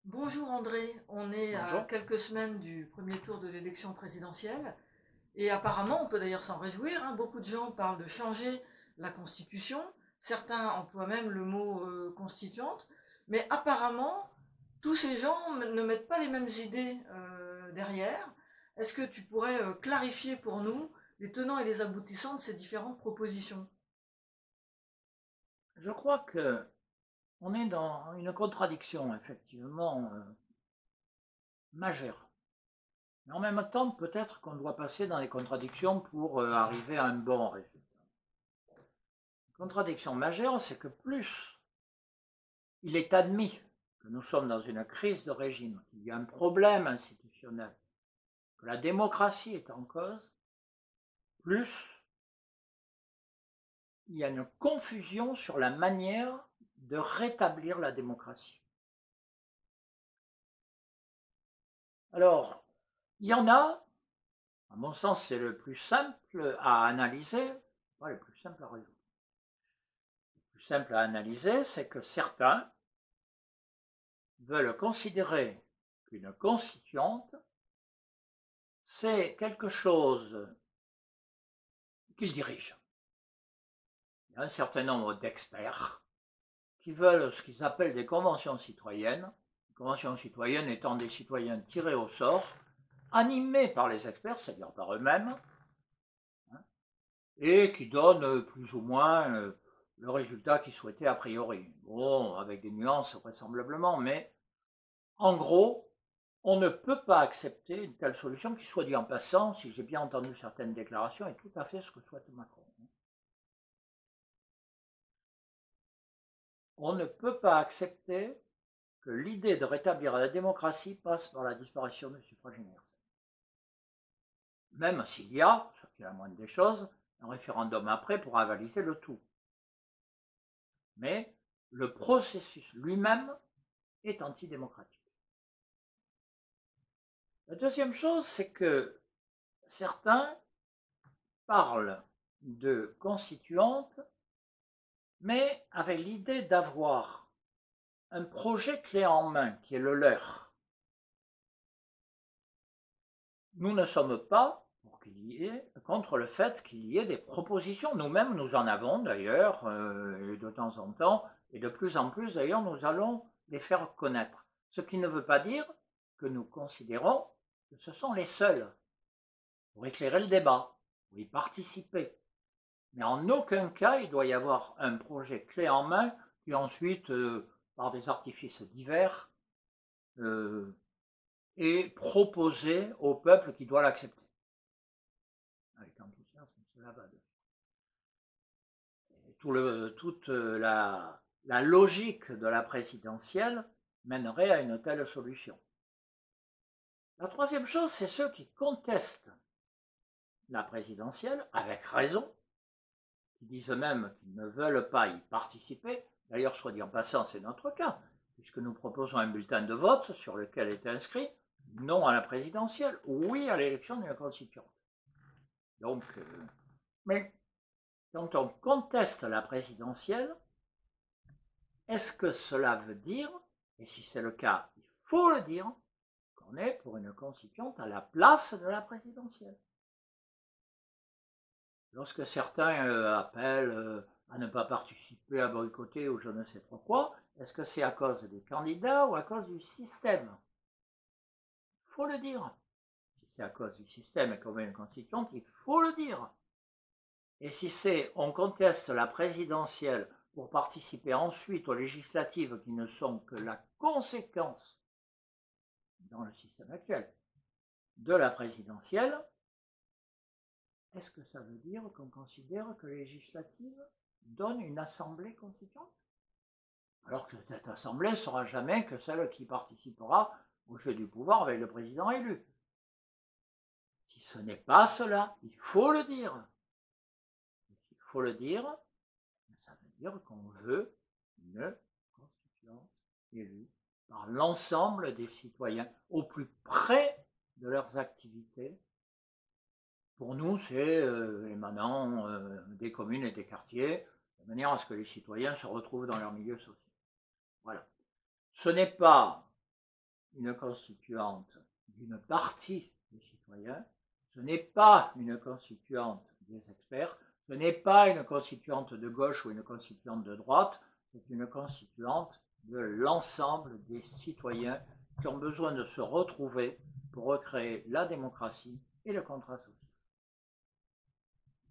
Bonjour André, on est à Bonjour. quelques semaines du premier tour de l'élection présidentielle et apparemment, on peut d'ailleurs s'en réjouir, hein, beaucoup de gens parlent de changer la Constitution, certains emploient même le mot constituante, mais apparemment, tous ces gens ne mettent pas les mêmes idées derrière. Est-ce que tu pourrais clarifier pour nous les tenants et les aboutissants de ces différentes propositions? Je crois que on est dans une contradiction effectivement majeure. Mais en même temps, peut-être qu'on doit passer dans les contradictions pour arriver à un bon résultat. La contradiction majeure, c'est que plus il est admis que nous sommes dans une crise de régime, qu'il y a un problème institutionnel, que la démocratie est en cause, plus il y a une confusion sur la manière de rétablir la démocratie. Alors, il y en a, à mon sens, c'est le plus simple à analyser, pas le plus simple à résoudre. Le plus simple à analyser, c'est que certains veulent considérer qu'une constituante, c'est quelque chose qu'ils dirigent. Il y a un certain nombre d'experts qui veulent ce qu'ils appellent des conventions citoyennes, les conventions citoyennes étant des citoyens tirés au sort, animés par les experts, c'est-à-dire par eux-mêmes, et qui donne plus ou moins le résultat qu'ils souhaitaient a priori. Bon, avec des nuances vraisemblablement, mais en gros, on ne peut pas accepter une telle solution qui, soit dit en passant, si j'ai bien entendu certaines déclarations, est tout à fait ce que souhaite Macron. On ne peut pas accepter que l'idée de rétablir la démocratie passe par la disparition du suffrage universel. Même s'il y a, ce qui est la moindre des choses, un référendum après pour avaliser le tout. Mais le processus lui-même est antidémocratique. La deuxième chose, c'est que certains parlent de constituante, mais avec l'idée d'avoir un projet clé en main qui est le leur. Nous ne sommes pas contre le fait qu'il y ait des propositions. Nous-mêmes, nous en avons d'ailleurs, de temps en temps, et de plus en plus d'ailleurs, nous allons les faire connaître. Ce qui ne veut pas dire que nous considérons que ce sont les seuls pour éclairer le débat, pour y participer. Mais en aucun cas, il doit y avoir un projet clé en main qui ensuite, par des artifices divers, est proposé au peuple qui doit l'accepter. Avec enthousiasme, cela va de toute la logique de la présidentielle mènerait à une telle solution. La troisième chose, c'est ceux qui contestent la présidentielle, avec raison, qui disent même qu'ils ne veulent pas y participer. D'ailleurs, soit dit en passant, c'est notre cas, puisque nous proposons un bulletin de vote sur lequel est inscrit non à la présidentielle, oui à l'élection d'une constituante. Donc, mais quand on conteste la présidentielle, est-ce que cela veut dire, et si c'est le cas, il faut le dire, qu'on est pour une constituante à la place de la présidentielle? Lorsque certains appellent à ne pas participer, à boycotter ou je ne sais trop quoi, est-ce que c'est à cause des candidats ou à cause du système? Il faut le dire. Si c'est à cause du système et qu'on veut une constituante, il faut le dire. Et si c'est on conteste la présidentielle pour participer ensuite aux législatives qui ne sont que la conséquence, dans le système actuel, de la présidentielle, est-ce que ça veut dire qu'on considère que les législatives donnent une assemblée constituante? Alors que cette assemblée ne sera jamais que celle qui participera au jeu du pouvoir avec le président élu. Si ce n'est pas cela, il faut le dire. Il faut le dire, ça veut dire qu'on veut une constituante élue par l'ensemble des citoyens au plus près de leurs activités. Pour nous, c'est émanant des communes et des quartiers, de manière à ce que les citoyens se retrouvent dans leur milieu social. Voilà. Ce n'est pas une constituante d'une partie des citoyens, ce n'est pas une constituante des experts, ce n'est pas une constituante de gauche ou une constituante de droite, c'est une constituante de l'ensemble des citoyens qui ont besoin de se retrouver pour recréer la démocratie et le contrat social.